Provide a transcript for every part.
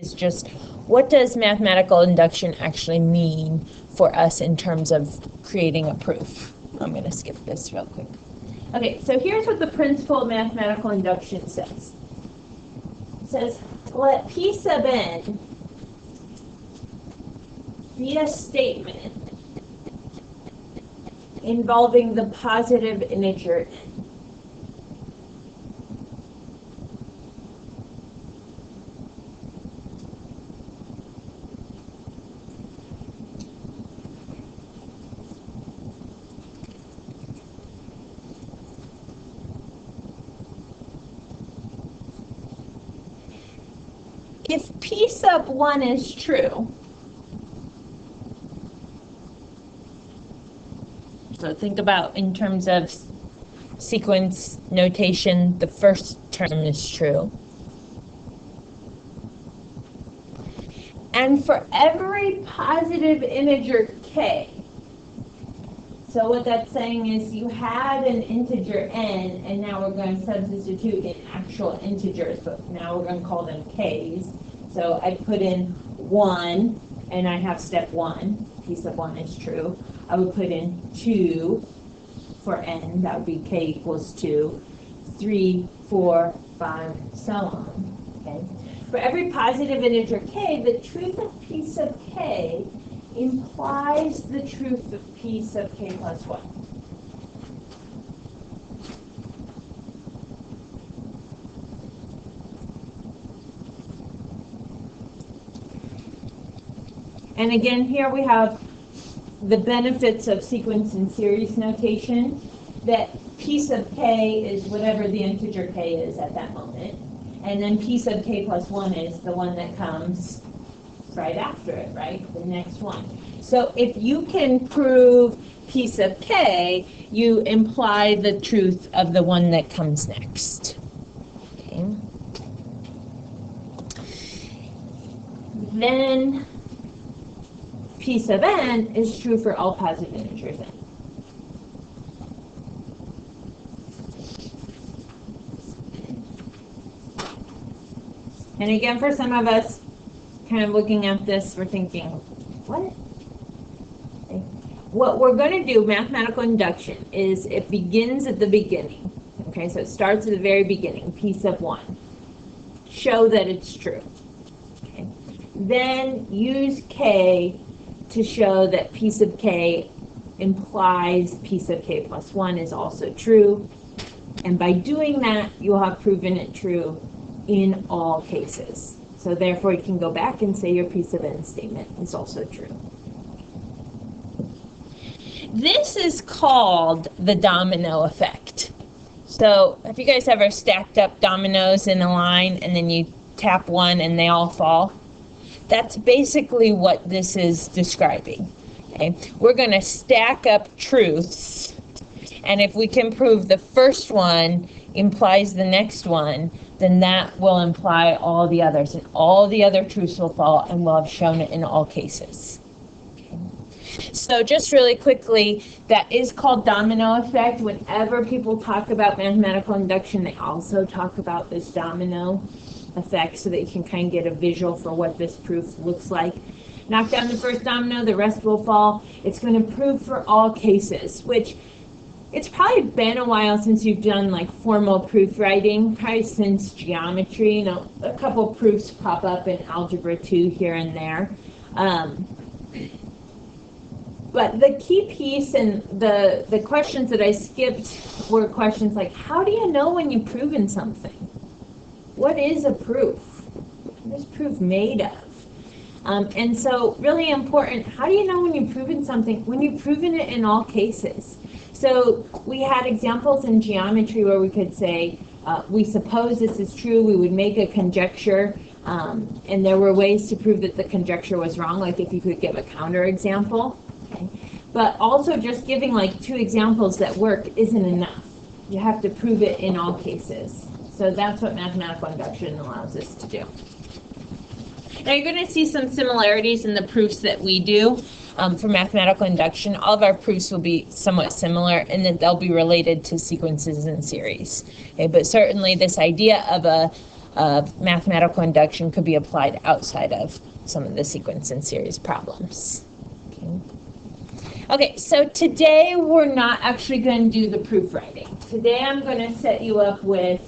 is just what does mathematical induction actually mean for us in terms of creating a proof. I'm going to skip this real quick. Okay, so here's what the principle of mathematical induction says. It says, let P sub n be a statement involving the positive integer n. If P sub 1 is true, so think about in terms of sequence notation, the first term is true. And for every positive integer k, so what that's saying is you had an integer n, and now we're going to substitute in actual integers, but now we're going to call them k's. So I put in 1, and I have step 1, P sub 1 is true. I would put in 2 for n, that would be k equals 2, 3, 4, 5, so on. Okay. For every positive integer k, the truth of P sub k implies the truth of P sub k plus 1. And again, here we have the benefits of sequence and series notation, that P sub k is whatever the integer k is at that moment, and then P sub k plus 1 is the one that comes right after it, right? The next one. So if you can prove P sub k, you imply the truth of the one that comes next. Okay. Then P sub n is true for all positive integers n. And again, for some of us, kind of looking at this, we're thinking, what? Okay. What we're going to do, mathematical induction, is it begins at the beginning. Okay, so it starts at the very beginning, P sub 1. Show that it's true. Okay. Then use k to show that P sub k implies P sub k plus 1 is also true. And by doing that, you'll have proven it true in all cases. So therefore, you can go back and say your P sub n statement is also true. This is called the domino effect. So have you guys ever stacked up dominoes in a line and then you tap one and they all fall? That's basically what this is describing. Okay? We're going to stack up truths, and if we can prove the first one implies the next one, then that will imply all the others, and all the other truths will fall, and we'll have shown it in all cases. Okay. So just really quickly, that is called domino effect. Whenever people talk about mathematical induction, they also talk about this domino effect so that you can kind of get a visual for what this proof looks like. Knock down the first domino, the rest will fall. It's going to prove for all cases, which it's probably been a while since you've done like formal proof writing, probably since geometry. You know, a couple proofs pop up in algebra 2 here and there. But the key piece and the questions that I skipped were questions like, how do you know when you've proven something? What is a proof? What is proof made of? And so really important, how do you know when you've proven something? When you've proven it in all cases. So we had examples in geometry where we could say, we suppose this is true, we would make a conjecture, and there were ways to prove that the conjecture was wrong, like if you could give a counterexample. Okay. But also just giving like 2 examples that work isn't enough. You have to prove it in all cases. So that's what mathematical induction allows us to do. Now you're going to see some similarities in the proofs that we do for mathematical induction. All of our proofs will be somewhat similar, and then they'll be related to sequences and series. Okay, but certainly this idea of of mathematical induction could be applied outside of some of the sequence and series problems. Okay, so today we're not actually going to do the proof writing. Today I'm going to set you up with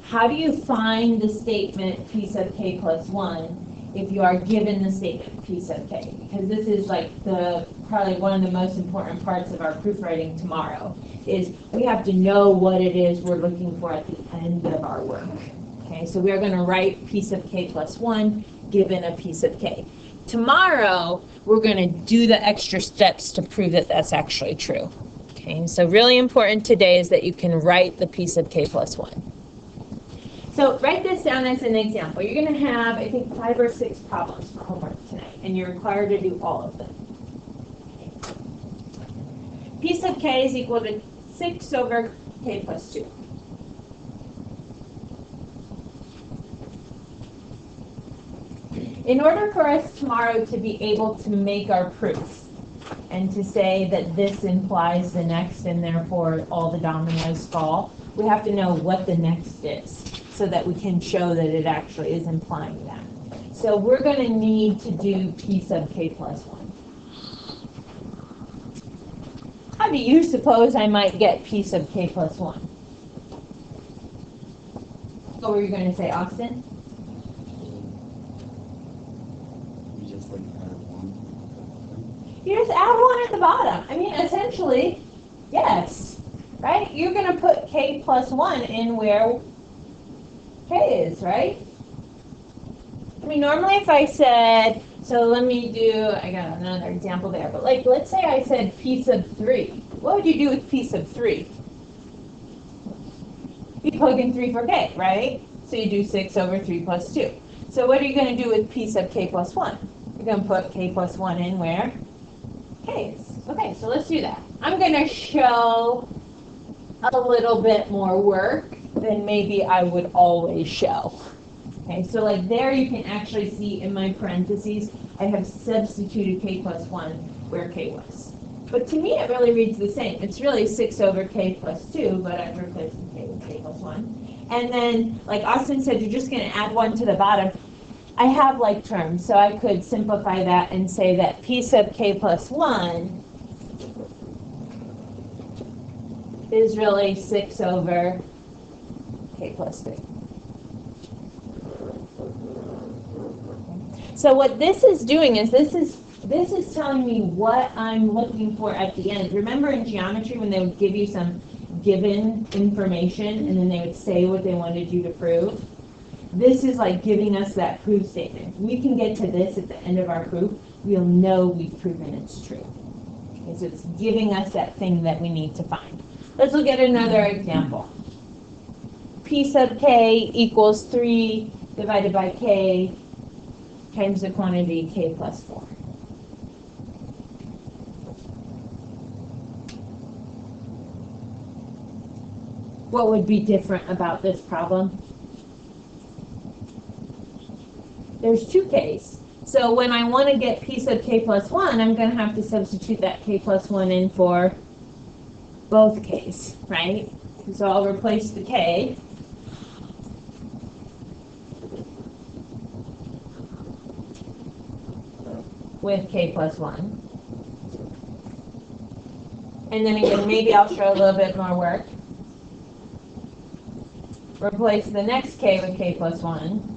how do you find the statement p sub k plus 1 if you are given the statement p sub k? Because this is like probably one of the most important parts of our proof writing tomorrow, is we have to know what it is we're looking for at the end of our work. Okay, so we're going to write p sub k plus 1 given a p sub k. Tomorrow, we're going to do the extra steps to prove that that's actually true. Okay, so really important today is that you can write the p sub k plus 1. So write this down as an example. You're going to have, I think, 5 or 6 problems for homework tonight, and you're required to do all of them. P sub k is equal to 6 over k plus 2. In order for us tomorrow to be able to make our proof and to say that this implies the next and therefore all the dominoes fall, we have to know what the next is so that we can show that it actually is implying that. So we're going to need to do p sub k plus 1. How do you suppose I might get p sub k plus 1? What were you going to say, Austin? You just add 1 at the bottom. I mean, essentially, yes, right? You're going to put k plus 1 in where k is, right? I mean, normally if I said, so let me do, I got another example there, but like, let's say I said p sub 3. What would you do with p sub 3? You plug in 3 for k, right? So you do 6 over 3 plus 2. So what are you going to do with p sub k plus 1? You're going to put k plus 1 in where k is. Okay, so let's do that. I'm going to show a little bit more work than maybe I would always show. Okay, so like there you can actually see in my parentheses, I have substituted k plus 1 where k was. But to me, it really reads the same. It's really 6 over k plus 2, but I've replaced the k with k plus 1. And then, like Austin said, you're just going to add 1 to the bottom. I have like terms, so I could simplify that and say that p sub k plus 1 is really 6 over k plus 3. So what this is doing is this is telling me what I'm looking for at the end. Remember in geometry when they would give you some given information and then they would say what they wanted you to prove? This is like giving us that proof statement. If we can get to this at the end of our proof, we'll know we've proven it's true. Okay, so it's giving us that thing that we need to find. Let's look at another example. P sub k equals 3 divided by k times the quantity k plus 4. What would be different about this problem? There's 2 k's. So when I want to get p sub k plus 1, I'm going to have to substitute that k plus 1 in for both k's, right? So I'll replace the k with k plus 1. And then again, maybe I'll show a little bit more work. Replace the next k with k plus 1.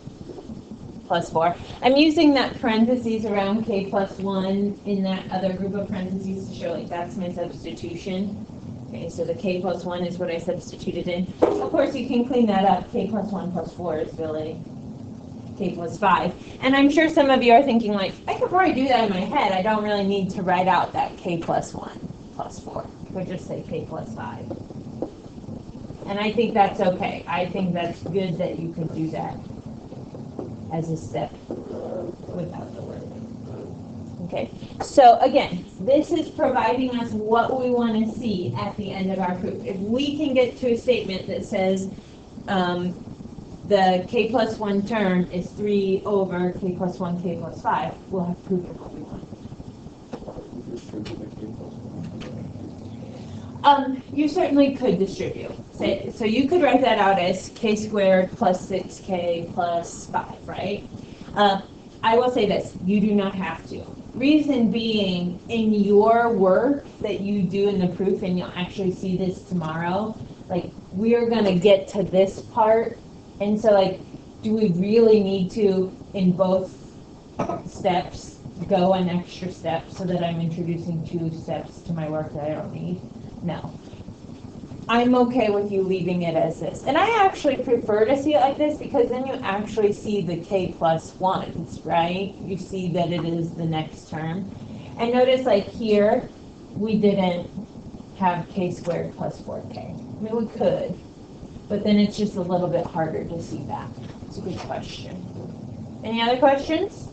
Plus 4. I'm using that parentheses around k plus 1 in that other group of parentheses to show like that's my substitution. Okay, so the k plus 1 is what I substituted in. Of course, you can clean that up. K plus 1 plus 4 is really k plus 5. And I'm sure some of you are thinking like, I could probably do that in my head. I don't really need to write out that k plus 1 plus 4. I could just say k plus 5. And I think that's okay. I think that's good that you could do that as a step without the word. Okay, so again, this is providing us what we want to see at the end of our proof. If we can get to a statement that says the k plus 1 term is 3 over k plus 1, k plus 5, we'll have proven what we want. You certainly could distribute. So you could write that out as k squared plus 6k plus 5, right? I will say this, you do not have to. Reason being, in your work that you do in the proof, and you'll actually see this tomorrow, like, we are going to get to this part, and so, like, do we really need to, in both steps, go an extra step so that I'm introducing 2 steps to my work that I don't need? No. I'm okay with you leaving it as this. And I actually prefer to see it like this because then you actually see the k plus 1s, right? You see that it is the next term. And notice like here, we didn't have k squared plus 4k. I mean, we could, but then it's just a little bit harder to see that. It's a good question. Any other questions?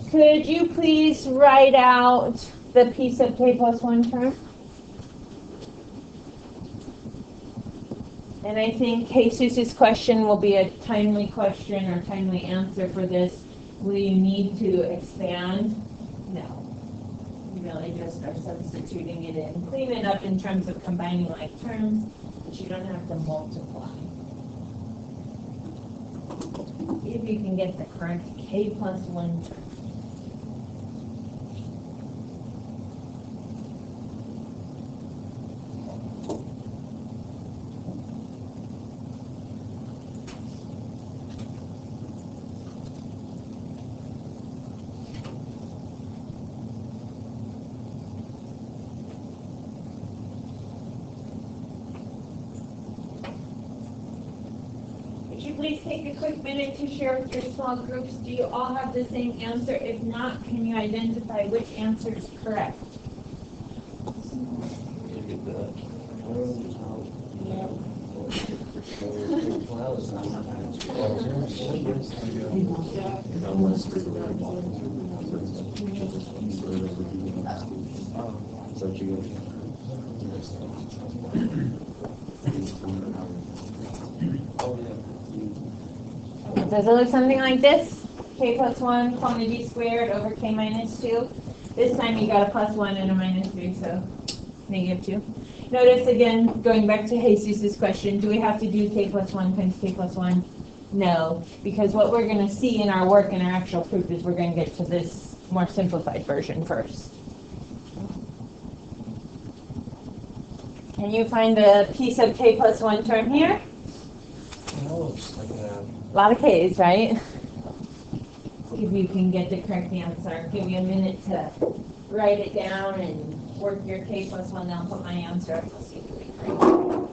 Could you please write out the piece of k plus 1 term? And I think Jesus' question will be a timely question or timely answer for this. Will you need to expand? No. You really just are substituting it in. Clean it up in terms of combining like terms, but you don't have to multiply. If you can get the correct k plus 1 term. Please take a quick minute to share with your small groups. Do you all have the same answer? If not, can you identify which answer is correct? Does it look something like this? K plus 1 quantity squared over k minus 2. This time you got a plus 1 and a minus 3, so negative 2. Notice again, going back to Jesus' question, do we have to do k plus 1 times k plus 1? No, because what we're going to see in our work, in our actual proof, is we're going to get to this more simplified version first. Can you find the piece of k plus 1 term here? No, it's like a lot of k's, right? See if you can get the correct answer. Give you a minute to write it down and work your k plus 1. Then I'll put my answer up. We'll see if we correct.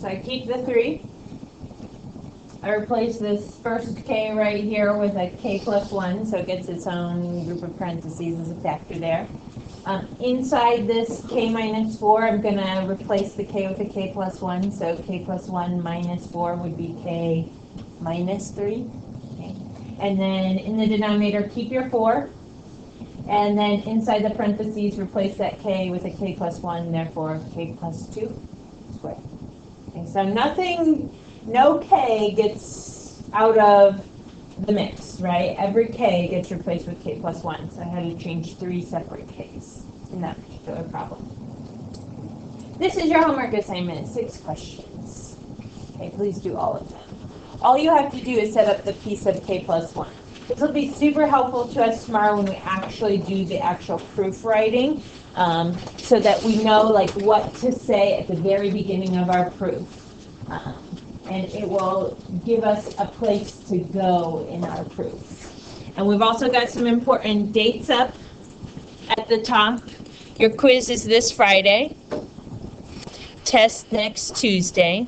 So I keep the 3. I replace this first k right here with a k plus 1, so it gets its own group of parentheses as a factor there. Inside this k minus 4, I'm going to replace the k with a k plus 1, so k plus 1 minus 4 would be k minus 3. Okay. And then in the denominator, keep your 4. And then inside the parentheses, replace that k with a k plus 1, therefore k plus 2 squared. Okay, so no k gets out of the mix, right? Every k gets replaced with k plus 1, so I had to change 3 separate k's in that particular problem. This is your homework assignment, 6 questions. Okay, please do all of them. All you have to do is set up the piece of k plus 1. This will be super helpful to us tomorrow when we actually do the actual proof writing, so that we know like what to say at the very beginning of our proof. And it will give us a place to go in our proof. And we've also got some important dates up at the top. Your quiz is this Friday. Test next Tuesday.